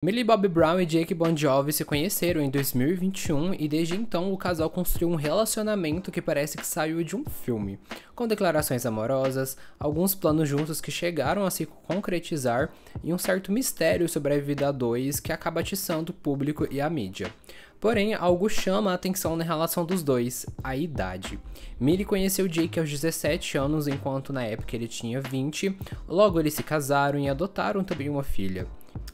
Millie Bobby Brown e Jake Bon Jovi se conheceram em 2021 e desde então o casal construiu um relacionamento que parece que saiu de um filme, com declarações amorosas, alguns planos juntos que chegaram a se concretizar e um certo mistério sobre a vida a dois que acaba atiçando o público e a mídia. Porém, algo chama a atenção na relação dos dois, a idade. Millie conheceu Jake aos 17 anos, enquanto na época ele tinha 20, logo eles se casaram e adotaram também uma filha.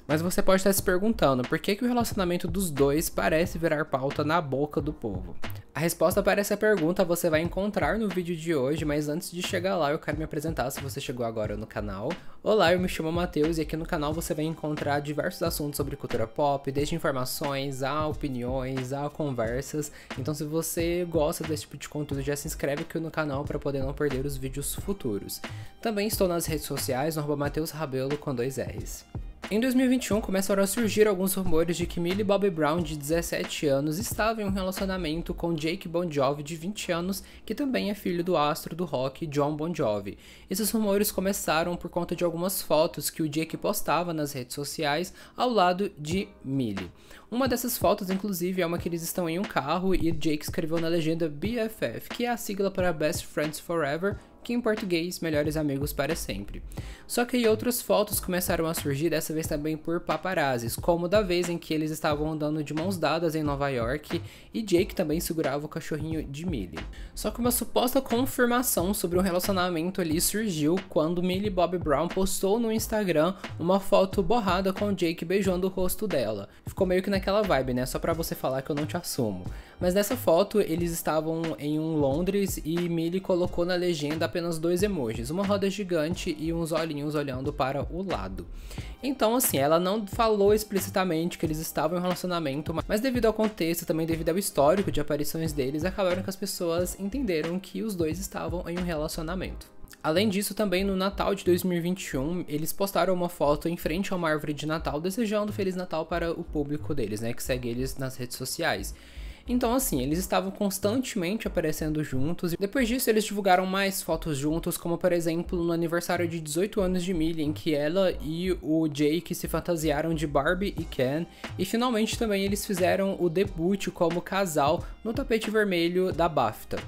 Mas você pode estar se perguntando por que o relacionamento dos dois parece virar pauta na boca do povo. A resposta para essa pergunta você vai encontrar no vídeo de hoje, mas antes de chegar lá eu quero me apresentar se você chegou agora no canal. Olá, eu me chamo Matheus e aqui no canal você vai encontrar diversos assuntos sobre cultura pop, desde informações, a opiniões, a conversas. Então se você gosta desse tipo de conteúdo, já se inscreve aqui no canal para poder não perder os vídeos futuros. Também estou nas redes sociais, no @MatheusRabelo com 2 R's. Em 2021, começaram a surgir alguns rumores de que Millie Bobby Brown, de 17 anos, estava em um relacionamento com Jake Bon Jovi, de 20 anos, que também é filho do astro do rock Jon Bon Jovi. Esses rumores começaram por conta de algumas fotos que o Jake postava nas redes sociais ao lado de Millie. Uma dessas fotos, inclusive, é uma que eles estão em um carro e Jake escreveu na legenda BFF, que é a sigla para Best Friends Forever, que em português, melhores amigos para sempre. Só que aí outras fotos começaram a surgir, dessa vez também por paparazzis, como da vez em que eles estavam andando de mãos dadas em Nova York e Jake também segurava o cachorrinho de Millie. Só que uma suposta confirmação sobre um relacionamento ali surgiu quando Millie Bobby Brown postou no Instagram uma foto borrada com Jake beijando o rosto dela. Ficou meio que naquela vibe, né? Só pra você falar que eu não te assumo. Mas nessa foto eles estavam em um Londres e Millie colocou na legenda apenas 2 emojis, uma roda gigante e uns olhinhos olhando para o lado. Então assim, ela não falou explicitamente que eles estavam em um relacionamento, mas devido ao contexto, também devido ao histórico de aparições deles, acabaram que as pessoas entenderam que os dois estavam em um relacionamento. Além disso, também no Natal de 2021, eles postaram uma foto em frente a uma árvore de Natal, desejando Feliz Natal para o público deles, né, que segue eles nas redes sociais. Então assim, eles estavam constantemente aparecendo juntos e depois disso eles divulgaram mais fotos juntos, como por exemplo no aniversário de 18 anos de Millie, em que ela e o Jake se fantasiaram de Barbie e Ken, e finalmente também eles fizeram o debut como casal no tapete vermelho da BAFTA.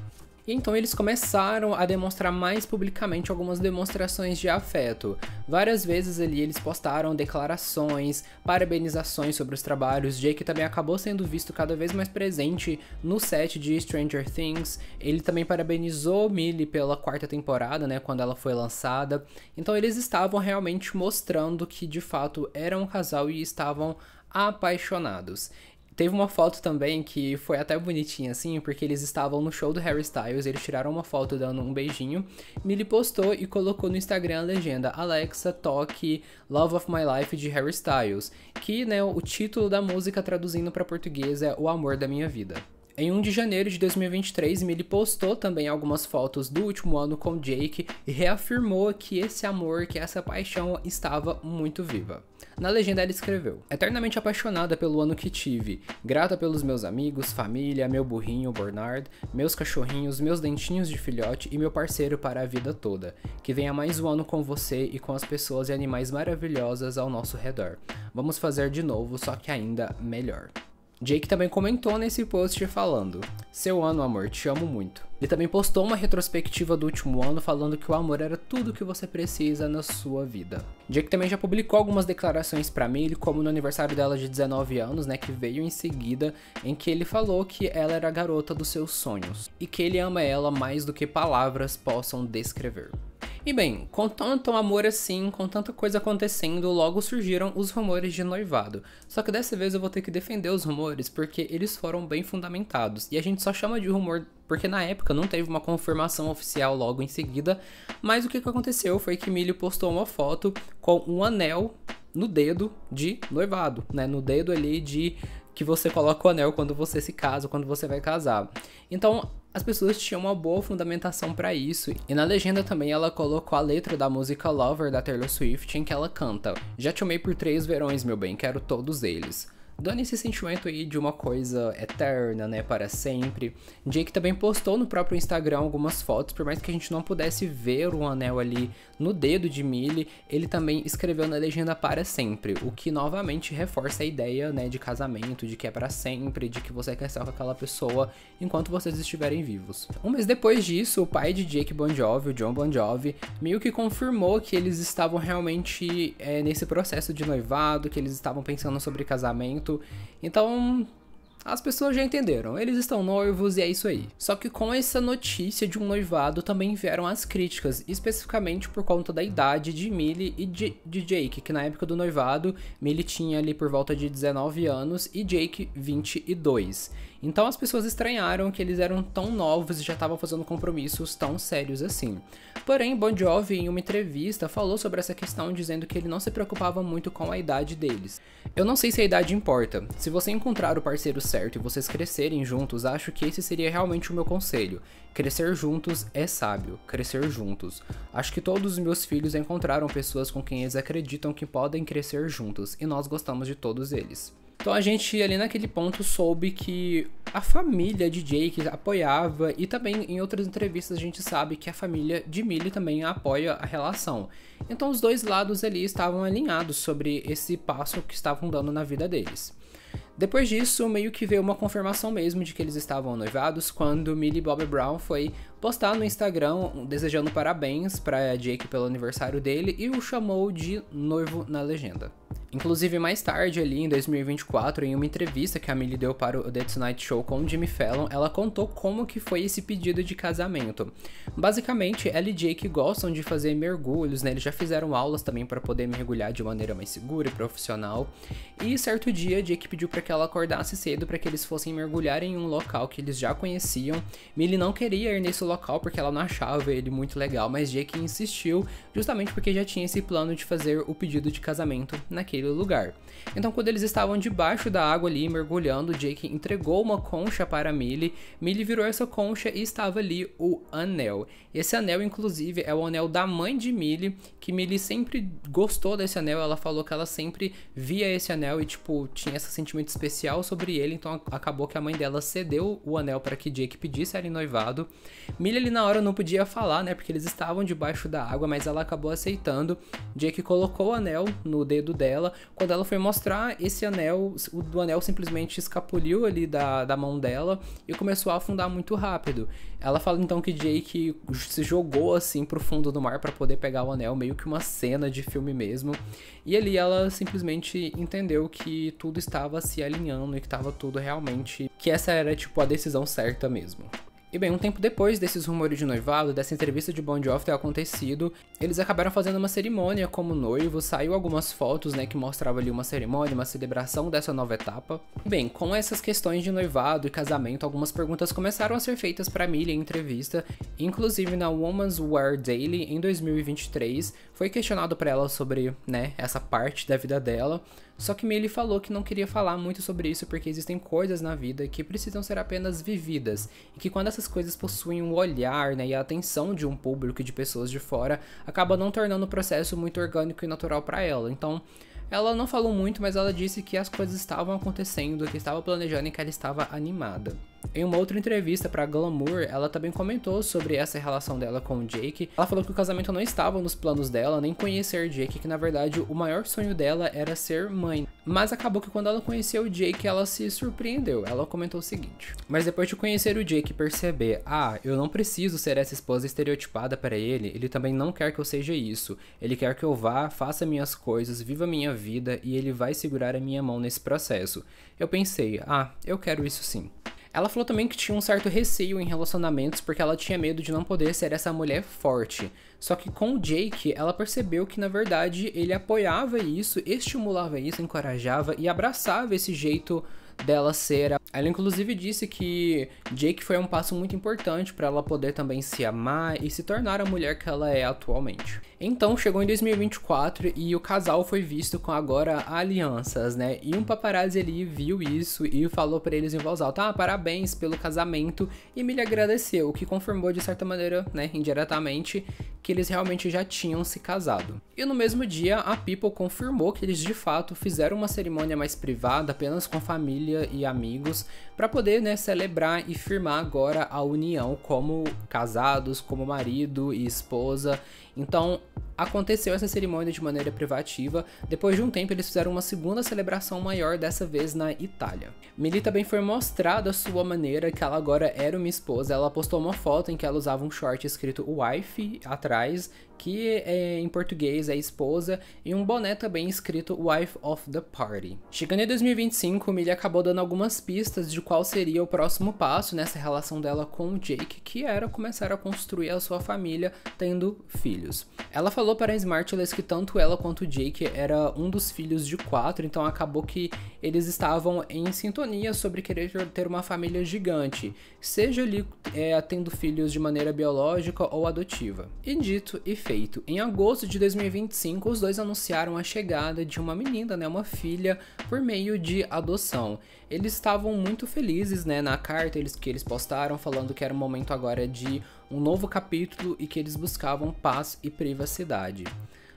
E então eles começaram a demonstrar mais publicamente algumas demonstrações de afeto. Várias vezes ali eles postaram declarações, parabenizações sobre os trabalhos. Jake também acabou sendo visto cada vez mais presente no set de Stranger Things. Ele também parabenizou Millie pela 4ª temporada, né, quando ela foi lançada. Então eles estavam realmente mostrando que de fato eram um casal e estavam apaixonados. Teve uma foto também que foi até bonitinha assim, porque eles estavam no show do Harry Styles, eles tiraram uma foto dando um beijinho, Millie postou e colocou no Instagram a legenda Alexa, toque Love of My Life de Harry Styles, que, né, o título da música traduzindo para português é O Amor da Minha Vida. Em 1 de janeiro de 2023, Millie postou também algumas fotos do último ano com Jake e reafirmou que esse amor, que essa paixão estava muito viva. Na legenda ela escreveu: eternamente apaixonada pelo ano que tive, grata pelos meus amigos, família, meu burrinho Bernard, meus cachorrinhos, meus dentinhos de filhote e meu parceiro para a vida toda. Que venha mais um ano com você e com as pessoas e animais maravilhosas ao nosso redor. Vamos fazer de novo, só que ainda melhor. Jake também comentou nesse post falando: seu ano, amor, te amo muito. Ele também postou uma retrospectiva do último ano falando que o amor era tudo que você precisa na sua vida. Jake também já publicou algumas declarações pra Millie, como no aniversário dela de 19 anos, né, que veio em seguida, em que ele falou que ela era a garota dos seus sonhos e que ele ama ela mais do que palavras possam descrever. E bem, com tanto amor assim, com tanta coisa acontecendo, logo surgiram os rumores de noivado. Só que dessa vez eu vou ter que defender os rumores porque eles foram bem fundamentados. E a gente só chama de rumor porque na época não teve uma confirmação oficial logo em seguida. Mas o que aconteceu foi que Millie postou uma foto com um anel no dedo de noivado, né? No dedo ali de que você coloca o anel quando você se casa, quando você vai casar. Então as pessoas tinham uma boa fundamentação para isso, e na legenda também ela colocou a letra da música Lover da Taylor Swift, em que ela canta: já te amei por 3 verões, meu bem, quero todos eles. dando esse sentimento aí de uma coisa eterna, né, para sempre. Jake também postou no próprio Instagram algumas fotos, por mais que a gente não pudesse ver o anel ali no dedo de Millie, ele também escreveu na legenda para sempre, o que novamente reforça a ideia, né, de casamento, de que é para sempre, de que você quer estar com aquela pessoa enquanto vocês estiverem vivos. Um mês depois disso, o pai de Jake Bon Jovi, o Jon Bon Jovi, meio que confirmou que eles estavam realmente nesse processo de noivado, que eles estavam pensando sobre casamento. Então, as pessoas já entenderam, eles estão noivos e é isso aí. Só que com essa notícia de um noivado também vieram as críticas, especificamente por conta da idade de Millie e de Jake, que na época do noivado, Millie tinha ali por volta de 19 anos e Jake 22. Então as pessoas estranharam que eles eram tão novos e já estavam fazendo compromissos tão sérios assim. Porém, Bon Jovi, em uma entrevista, falou sobre essa questão, dizendo que ele não se preocupava muito com a idade deles. Eu não sei se a idade importa. Se você encontrar o parceiro certo e vocês crescerem juntos, acho que esse seria realmente o meu conselho. Crescer juntos é sábio, crescer juntos. Acho que todos os meus filhos encontraram pessoas com quem eles acreditam que podem crescer juntos, e nós gostamos de todos eles. Então a gente ali naquele ponto soube que a família de Jake apoiava, e também em outras entrevistas a gente sabe que a família de Millie também apoia a relação. Então os dois lados ali estavam alinhados sobre esse passo que estavam dando na vida deles. Depois disso, meio que veio uma confirmação mesmo de que eles estavam noivados quando Millie Bobby Brown foi postar no Instagram desejando parabéns para Jake pelo aniversário dele e o chamou de noivo na legenda. Inclusive, mais tarde, ali em 2024, em uma entrevista que a Millie deu para o The Tonight Show com o Jimmy Fallon, ela contou como que foi esse pedido de casamento. Basicamente, ela e Jake gostam de fazer mergulhos, né? Eles já fizeram aulas também para poder mergulhar de maneira mais segura e profissional. E certo dia, Jake pediu para que ela acordasse cedo para que eles fossem mergulhar em um local que eles já conheciam. Millie não queria ir nesse local porque ela não achava ele muito legal, mas Jake insistiu justamente porque já tinha esse plano de fazer o pedido de casamento naquele lugar. Então, quando eles estavam debaixo da água ali, mergulhando, Jake entregou uma concha para Millie. Millie virou essa concha e estava ali o anel. Esse anel, inclusive, é o anel da mãe de Millie, que Millie sempre gostou desse anel. Ela falou que ela sempre via esse anel e, tipo, tinha esse sentimento especial sobre ele. Então, acabou que a mãe dela cedeu o anel para que Jake pedisse ela em noivado. Millie ali na hora não podia falar, né, porque eles estavam debaixo da água, mas ela acabou aceitando. Jake colocou o anel no dedo dela. Quando ela foi mostrar esse anel, o anel simplesmente escapuliu ali da mão dela e começou a afundar muito rápido. Ela fala então que Jake se jogou assim pro fundo do mar para poder pegar o anel, meio que uma cena de filme mesmo. E ali ela simplesmente entendeu que tudo estava se alinhando e que estava tudo realmente, que essa era tipo a decisão certa mesmo. E bem, um tempo depois desses rumores de noivado, dessa entrevista de Bon Jovi ter acontecido, eles acabaram fazendo uma cerimônia como noivos. Saiu algumas fotos, né, que mostrava ali uma cerimônia, uma celebração dessa nova etapa. E bem, com essas questões de noivado e casamento, algumas perguntas começaram a ser feitas para Millie em entrevista. Inclusive na Women's Wear Daily, em 2023, foi questionado para ela sobre, né, essa parte da vida dela. Só que Millie falou que não queria falar muito sobre isso porque existem coisas na vida que precisam ser apenas vividas, e que quando essas coisas possuem o olhar, né, e a atenção de um público e de pessoas de fora, acaba não tornando o processo muito orgânico e natural para ela. Então, ela não falou muito, mas ela disse que as coisas estavam acontecendo, que estava planejando e que ela estava animada. Em uma outra entrevista para Glamour, ela também comentou sobre essa relação dela com o Jake. Ela falou que o casamento não estava nos planos dela, nem conhecer Jake, que na verdade o maior sonho dela era ser mãe. Mas acabou que quando ela conheceu o Jake, ela se surpreendeu. Ela comentou o seguinte: mas depois de conhecer o Jake e perceber, eu não preciso ser essa esposa estereotipada para ele, ele também não quer que eu seja isso. Ele quer que eu vá, faça minhas coisas, viva minha vida, e ele vai segurar a minha mão nesse processo. Eu pensei, eu quero isso sim. Ela falou também que tinha um certo receio em relacionamentos porque ela tinha medo de não poder ser essa mulher forte. Só que com o Jake, ela percebeu que na verdade ele apoiava isso, estimulava isso, encorajava e abraçava esse jeito dela ser. Ela inclusive disse que Jake foi um passo muito importante para ela poder também se amar e se tornar a mulher que ela é atualmente. Então chegou em 2024 e o casal foi visto com agora alianças, né? E um paparazzi ali viu isso e falou para eles em voz alta: parabéns pelo casamento, e Millie agradeceu, o que confirmou de certa maneira, né, indiretamente, que eles realmente já tinham se casado. E no mesmo dia, a People confirmou que eles de fato fizeram uma cerimônia mais privada, apenas com família e amigos, para poder, né, celebrar e firmar agora a união como casados, como marido e esposa. Então, aconteceu essa cerimônia de maneira privativa. Depois de um tempo, eles fizeram uma segunda celebração maior, dessa vez na Itália. Millie também foi mostrada a sua maneira, que ela agora era uma esposa. Ela postou uma foto em que ela usava um short escrito wife atrás, que em português é esposa, e um boné também escrito Wife of the Party. Chegando em 2025, Millie acabou dando algumas pistas de qual seria o próximo passo nessa relação dela com o Jake, que era começar a construir a sua família tendo filhos. Ela falou para a Smartless que tanto ela quanto o Jake era um dos filhos de 4, então acabou que eles estavam em sintonia sobre querer ter uma família gigante, seja ali tendo filhos de maneira biológica ou adotiva. E dito e feito, em agosto de 2025, os dois anunciaram a chegada de uma menina, né, uma filha, por meio de adoção. Eles estavam muito felizes, né, na carta que eles postaram, falando que era o momento agora de um novo capítulo e que eles buscavam paz e privacidade.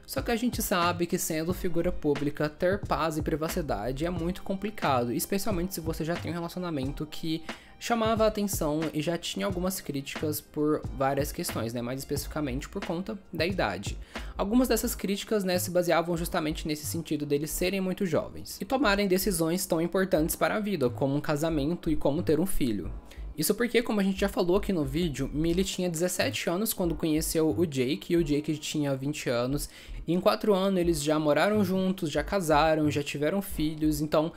Só que a gente sabe que, sendo figura pública, ter paz e privacidade é muito complicado, especialmente se você já tem um relacionamento que chamava a atenção e já tinha algumas críticas por várias questões, né, mais especificamente por conta da idade. Algumas dessas críticas, né, se baseavam justamente nesse sentido deles serem muito jovens e tomarem decisões tão importantes para a vida, como um casamento e como ter um filho. Isso porque, como a gente já falou aqui no vídeo, Millie tinha 17 anos quando conheceu o Jake, e o Jake tinha 20 anos, e em 4 anos eles já moraram juntos, já casaram, já tiveram filhos, então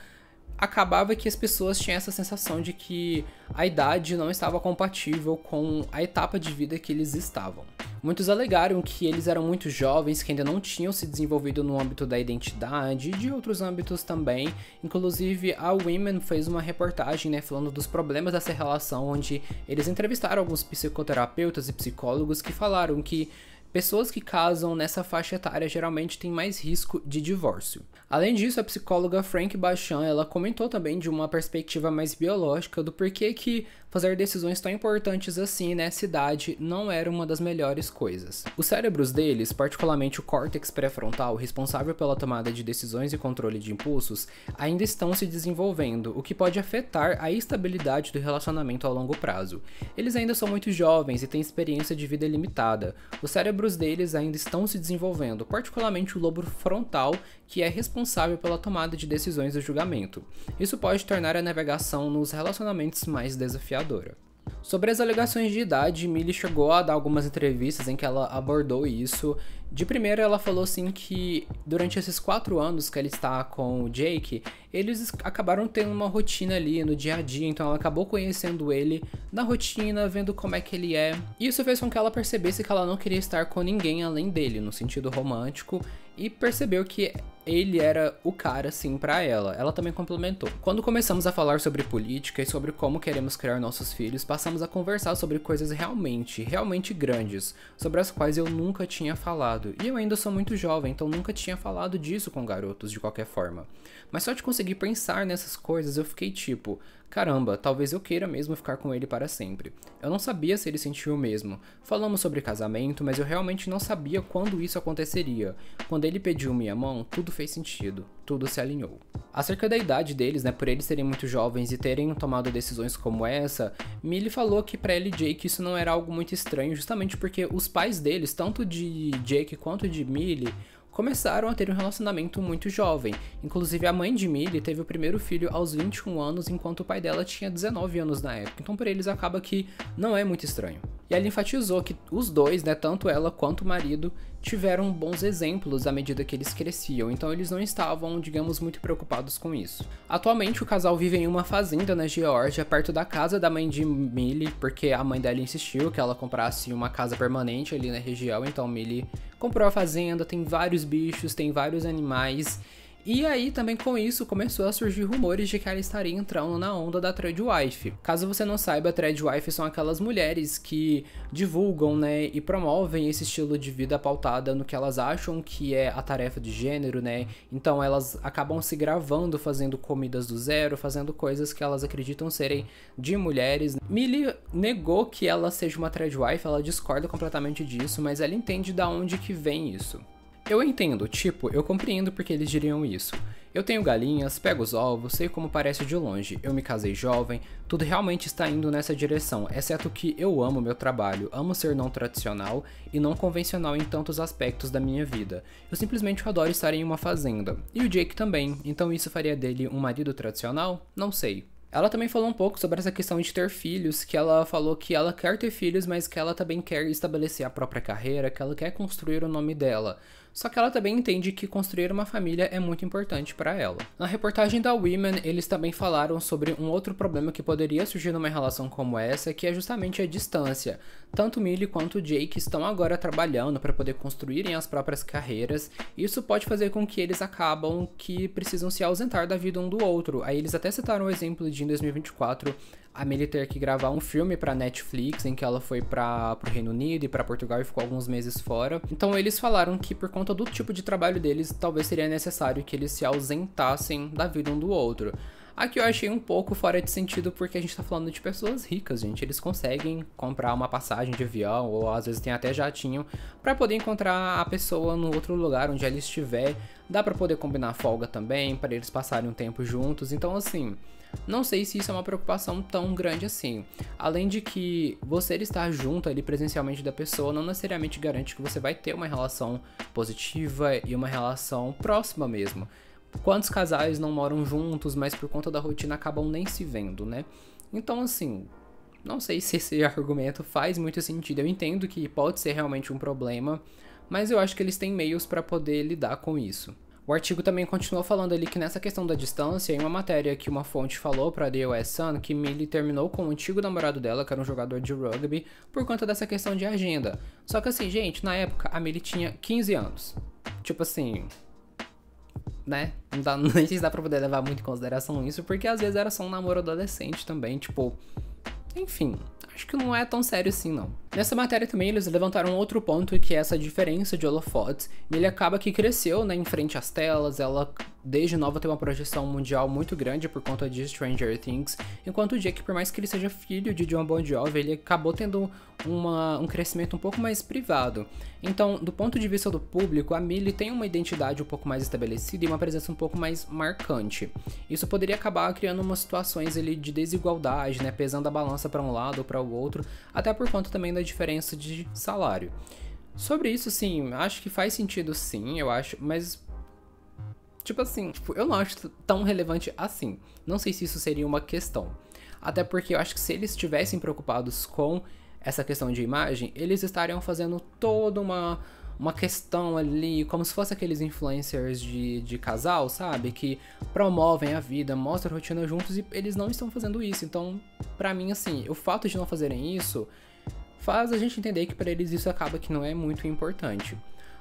acabava que as pessoas tinham essa sensação de que a idade não estava compatível com a etapa de vida que eles estavam. Muitos alegaram que eles eram muito jovens, que ainda não tinham se desenvolvido no âmbito da identidade e de outros âmbitos também. Inclusive, a Women fez uma reportagem, né, falando dos problemas dessa relação, onde eles entrevistaram alguns psicoterapeutas e psicólogos que falaram que pessoas que casam nessa faixa etária geralmente têm mais risco de divórcio. Além disso, a psicóloga Frank Bachan, ela comentou também de uma perspectiva mais biológica do porquê que fazer decisões tão importantes assim nessa idade não era uma das melhores coisas. Os cérebros deles, particularmente o córtex pré-frontal, responsável pela tomada de decisões e controle de impulsos, ainda estão se desenvolvendo, o que pode afetar a estabilidade do relacionamento a longo prazo. Eles ainda são muito jovens e têm experiência de vida limitada. Os cérebros deles ainda estão se desenvolvendo, particularmente o lobo frontal, que é responsável pela tomada de decisões e julgamento. Isso pode tornar a navegação nos relacionamentos mais desafiadora. Sobre as alegações de idade, Millie chegou a dar algumas entrevistas em que ela abordou isso. De primeira, ela falou assim que durante esses 4 anos que ela está com o Jake, eles acabaram tendo uma rotina ali no dia a dia, então ela acabou conhecendo ele na rotina, vendo como é que ele é. E isso fez com que ela percebesse que ela não queria estar com ninguém além dele, no sentido romântico, e percebeu que ele era o cara, sim, pra ela. Ela também complementou: quando começamos a falar sobre política e sobre como queremos criar nossos filhos, passamos a conversar sobre coisas realmente grandes, sobre as quais eu nunca tinha falado. E eu ainda sou muito jovem, então nunca tinha falado disso com garotos de qualquer forma. Mas só de conseguir pensar nessas coisas, eu fiquei tipo, caramba, talvez eu queira mesmo ficar com ele para sempre. Eu não sabia se ele sentiu o mesmo. Falamos sobre casamento, mas eu realmente não sabia quando isso aconteceria. Quando ele pediu minha mão, tudo fez sentido, tudo se alinhou. Acerca da idade deles, né, por eles serem muito jovens e terem tomado decisões como essa, Millie falou que pra ela e Jake isso não era algo muito estranho, justamente porque os pais deles, tanto de Jake quanto de Millie, começaram a ter um relacionamento muito jovem. Inclusive, a mãe de Millie teve o primeiro filho aos 21 anos, enquanto o pai dela tinha 19 anos na época. Então, por eles, acaba que não é muito estranho. E ela enfatizou que os dois, né, tanto ela quanto o marido, tiveram bons exemplos à medida que eles cresciam, então eles não estavam, digamos, muito preocupados com isso. Atualmente, o casal vive em uma fazenda na Geórgia, perto da casa da mãe de Millie, porque a mãe dela insistiu que ela comprasse uma casa permanente ali na região, então Millie comprou a fazenda, tem vários bichos, tem vários animais, E aí, também com isso, começou a surgir rumores de que ela estaria entrando na onda da Tradwife. Caso você não saiba, Tradwife são aquelas mulheres que divulgam, né, e promovem esse estilo de vida pautada no que elas acham que é a tarefa de gênero, né? Então elas acabam se gravando fazendo comidas do zero, fazendo coisas que elas acreditam serem de mulheres. Millie negou que ela seja uma Tradwife, ela discorda completamente disso, mas ela entende da onde que vem isso. Eu entendo, tipo, eu compreendo porque eles diriam isso. Eu tenho galinhas, pego os ovos, sei como parece de longe, eu me casei jovem, tudo realmente está indo nessa direção, exceto que eu amo meu trabalho, amo ser não tradicional e não convencional em tantos aspectos da minha vida. Eu simplesmente adoro estar em uma fazenda. E o Jake também, então isso faria dele um marido tradicional? Não sei. Ela também falou um pouco sobre essa questão de ter filhos, que ela falou que ela quer ter filhos, mas que ela também quer estabelecer a própria carreira, que ela quer construir o nome dela. Só que ela também entende que construir uma família é muito importante para ela. Na reportagem da Women, eles também falaram sobre um outro problema que poderia surgir numa relação como essa, que é justamente a distância. Tanto Millie quanto Jake estão agora trabalhando para poder construírem as próprias carreiras, e isso pode fazer com que eles acabam que precisam se ausentar da vida um do outro. Aí eles até citaram o exemplo de em 2024 a Millie ter que gravar um filme pra Netflix, em que ela foi pro Reino Unido e pra Portugal e ficou alguns meses fora. Então eles falaram que por conta do tipo de trabalho deles, talvez seria necessário que eles se ausentassem da vida um do outro. Aqui eu achei um pouco fora de sentido porque a gente tá falando de pessoas ricas, gente. Eles conseguem comprar uma passagem de avião ou às vezes tem até jatinho pra poder encontrar a pessoa no outro lugar onde ela estiver. Dá pra poder combinar folga também, pra eles passarem um tempo juntos. Então assim, não sei se isso é uma preocupação tão grande assim. Além de que você estar junto ali presencialmente da pessoa não necessariamente garante que você vai ter uma relação positiva e uma relação próxima mesmo. Quantos casais não moram juntos, mas por conta da rotina acabam nem se vendo, né? Então assim, não sei se esse argumento faz muito sentido. Eu entendo que pode ser realmente um problema, mas eu acho que eles têm meios para poder lidar com isso. O artigo também continua falando ali que nessa questão da distância, em uma matéria que uma fonte falou para The US Sun, que Millie terminou com o antigo namorado dela, que era um jogador de rugby, por conta dessa questão de agenda. Só que assim, gente, na época a Millie tinha 15 anos. Tipo assim, né? Não dá, nem sei se dá pra poder levar muito em consideração isso, porque às vezes era só um namoro adolescente também, tipo... Enfim, acho que não é tão sério assim, não. Nessa matéria também eles levantaram outro ponto, que é essa diferença de holofotes. Millie acaba que cresceu, né, em frente às telas, ela desde nova tem uma projeção mundial muito grande por conta de Stranger Things, enquanto o Jake, por mais que ele seja filho de Jon Bon Jovi, ele acabou tendo um crescimento um pouco mais privado. Então, do ponto de vista do público, a Millie tem uma identidade um pouco mais estabelecida e uma presença um pouco mais marcante. Isso poderia acabar criando umas situações ali de desigualdade, né, pesando a balança para um lado ou para o outro, até por conta também da diferença de salário. Sobre isso, sim, acho que faz sentido sim, eu acho, mas... Tipo assim, eu não acho tão relevante assim. Não sei se isso seria uma questão. Até porque eu acho que se eles estivessem preocupados com essa questão de imagem, eles estariam fazendo toda uma questão ali, como se fosse aqueles influencers de casal, sabe? Que promovem a vida, mostram a rotina juntos e eles não estão fazendo isso. Então, pra mim, assim, o fato de não fazerem isso faz a gente entender que pra eles isso acaba que não é muito importante.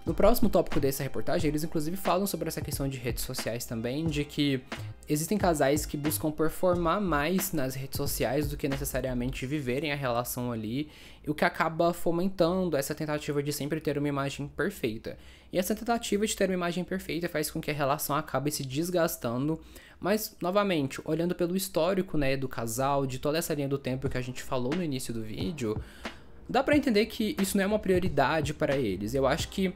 No próximo tópico dessa reportagem, eles inclusive falam sobre essa questão de redes sociais também, de que existem casais que buscam performar mais nas redes sociais do que necessariamente viverem a relação ali, o que acaba fomentando essa tentativa de sempre ter uma imagem perfeita. E essa tentativa de ter uma imagem perfeita faz com que a relação acabe se desgastando, mas, novamente, olhando pelo histórico, né, do casal, de toda essa linha do tempo que a gente falou no início do vídeo, dá pra entender que isso não é uma prioridade para eles. Eu acho que,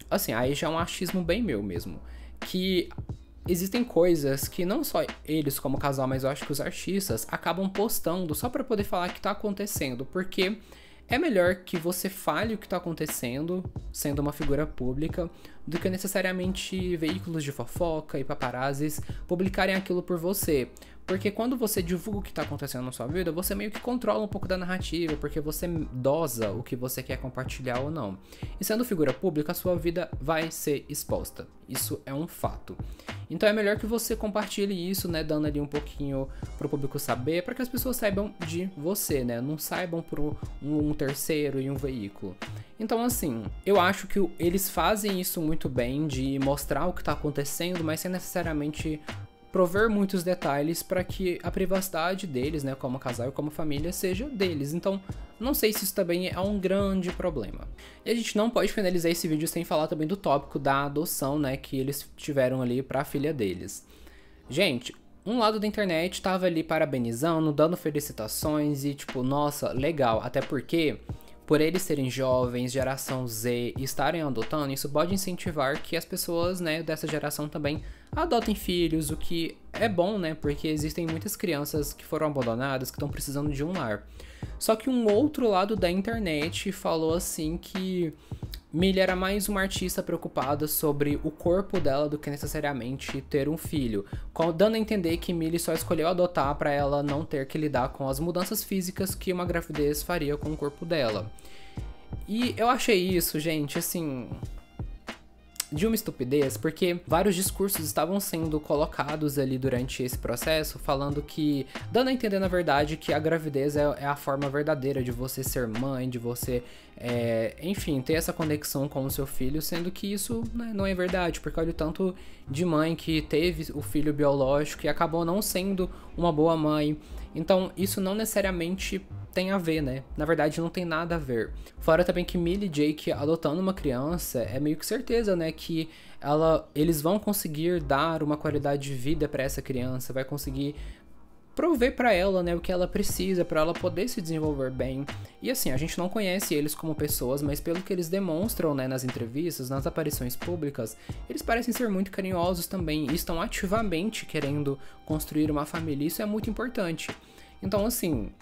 assim, aí já é um achismo bem meu mesmo, que existem coisas que não só eles como casal, mas eu acho que os artistas acabam postando só pra poder falar que tá acontecendo, porque é melhor que você fale o que tá acontecendo, sendo uma figura pública, do que necessariamente veículos de fofoca e paparazzis publicarem aquilo por você. Porque quando você divulga o que tá acontecendo na sua vida, você meio que controla um pouco da narrativa, porque você dosa o que você quer compartilhar ou não. E sendo figura pública, a sua vida vai ser exposta. Isso é um fato. Então é melhor que você compartilhe isso, né, dando ali um pouquinho pro público saber, para que as pessoas saibam de você, né, não saibam por um terceiro e um veículo. Então assim, eu acho que eles fazem isso muito bem, de mostrar o que tá acontecendo, mas sem necessariamente prover muitos detalhes para que a privacidade deles, né, como casal e como família, seja deles. Então, não sei se isso também é um grande problema. E a gente não pode finalizar esse vídeo sem falar também do tópico da adoção, né, que eles tiveram ali para a filha deles. Gente, um lado da internet tava ali parabenizando, dando felicitações e tipo, nossa, legal, até porque por eles serem jovens, geração Z, e estarem adotando, isso pode incentivar que as pessoas, né, dessa geração também adotem filhos, o que é bom, né, porque existem muitas crianças que foram abandonadas, que estão precisando de um lar. Só que um outro lado da internet falou assim que Millie era mais uma artista preocupada sobre o corpo dela do que necessariamente ter um filho, dando a entender que Millie só escolheu adotar para ela não ter que lidar com as mudanças físicas que uma gravidez faria com o corpo dela. E eu achei isso, gente, assim, de uma estupidez, porque vários discursos estavam sendo colocados ali durante esse processo, falando que, dando a entender na verdade que a gravidez é a forma verdadeira de você ser mãe, de você, enfim, ter essa conexão com o seu filho, sendo que isso, né, não é verdade, porque olha o tanto de mãe que teve o filho biológico e acabou não sendo uma boa mãe. Então isso não necessariamente tem a ver, né? Na verdade não tem nada a ver. Fora também que Millie e Jake adotando uma criança é meio que certeza, né, que eles vão conseguir dar uma qualidade de vida para essa criança, vai conseguir prover para ela, né, o que ela precisa para ela poder se desenvolver bem. E assim, a gente não conhece eles como pessoas, mas pelo que eles demonstram, né, nas entrevistas, nas aparições públicas, eles parecem ser muito carinhosos também e estão ativamente querendo construir uma família. Isso é muito importante. Então assim,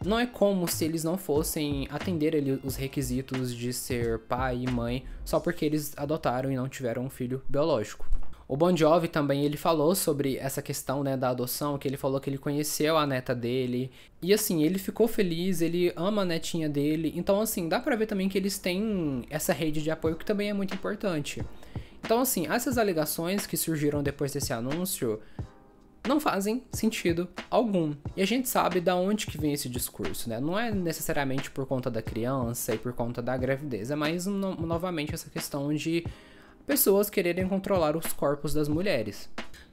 não é como se eles não fossem atender ali os requisitos de ser pai e mãe só porque eles adotaram e não tiveram um filho biológico. O Bon Jovi também, ele falou sobre essa questão, né, da adoção, que ele falou que ele conheceu a neta dele. E assim, ele ficou feliz, ele ama a netinha dele. Então assim, dá pra ver também que eles têm essa rede de apoio que também é muito importante. Então assim, essas alegações que surgiram depois desse anúncio não fazem sentido algum. E a gente sabe da onde que vem esse discurso, né? Não é necessariamente por conta da criança e por conta da gravidez, é mais novamente essa questão de pessoas quererem controlar os corpos das mulheres.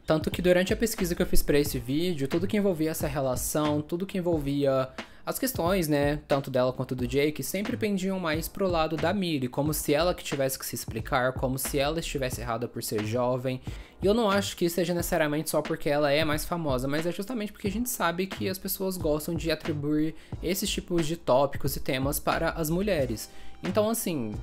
Tanto que durante a pesquisa que eu fiz para esse vídeo, tudo que envolvia essa relação, tudo que envolvia as questões, né, tanto dela quanto do Jake, sempre pendiam mais pro lado da Millie, como se ela que tivesse que se explicar, como se ela estivesse errada por ser jovem. E eu não acho que seja necessariamente só porque ela é mais famosa, mas é justamente porque a gente sabe que as pessoas gostam de atribuir esses tipos de tópicos e temas para as mulheres. Então assim,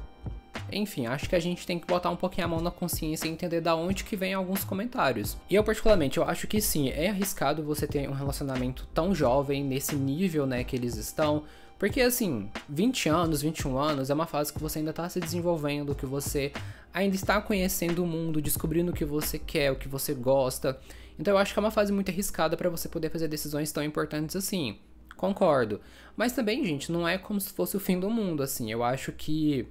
enfim, acho que a gente tem que botar um pouquinho a mão na consciência e entender da onde que vem alguns comentários. E eu particularmente, eu acho que sim, é arriscado você ter um relacionamento tão jovem, nesse nível, né, que eles estão. Porque assim, 20 anos, 21 anos é uma fase que você ainda tá se desenvolvendo, que você ainda está conhecendo o mundo, descobrindo o que você quer, o que você gosta. Então eu acho que é uma fase muito arriscada para você poder fazer decisões tão importantes assim. Concordo. Mas também, gente, não é como se fosse o fim do mundo, assim. Eu acho que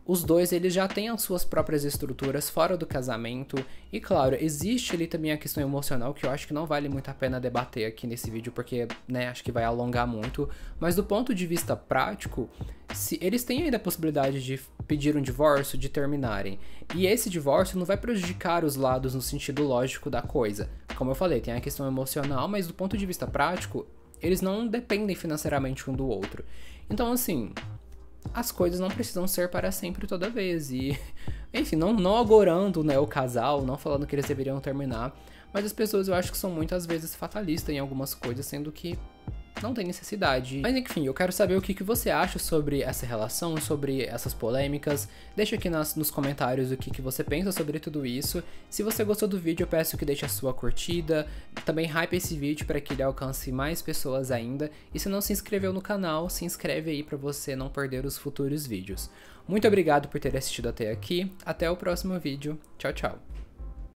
os dois, eles já têm as suas próprias estruturas fora do casamento. E claro, existe ali também a questão emocional, que eu acho que não vale muito a pena debater aqui nesse vídeo, porque, né, acho que vai alongar muito. Mas do ponto de vista prático, se eles têm ainda a possibilidade de pedir um divórcio, de terminarem. E esse divórcio não vai prejudicar os lados no sentido lógico da coisa. Como eu falei, tem a questão emocional, mas do ponto de vista prático, eles não dependem financeiramente um do outro. Então, assim, as coisas não precisam ser para sempre toda vez. E, enfim, não agorando, né, o casal, não falando que eles deveriam terminar, mas as pessoas eu acho que são muitas vezes fatalistas em algumas coisas, sendo que não tem necessidade. Mas enfim, eu quero saber o que você acha sobre essa relação, sobre essas polêmicas. Deixa aqui nos comentários o que você pensa sobre tudo isso. Se você gostou do vídeo, eu peço que deixe a sua curtida. Também hype esse vídeo para que ele alcance mais pessoas ainda. E se não se inscreveu no canal, se inscreve aí para você não perder os futuros vídeos. Muito obrigado por ter assistido até aqui. Até o próximo vídeo. Tchau, tchau.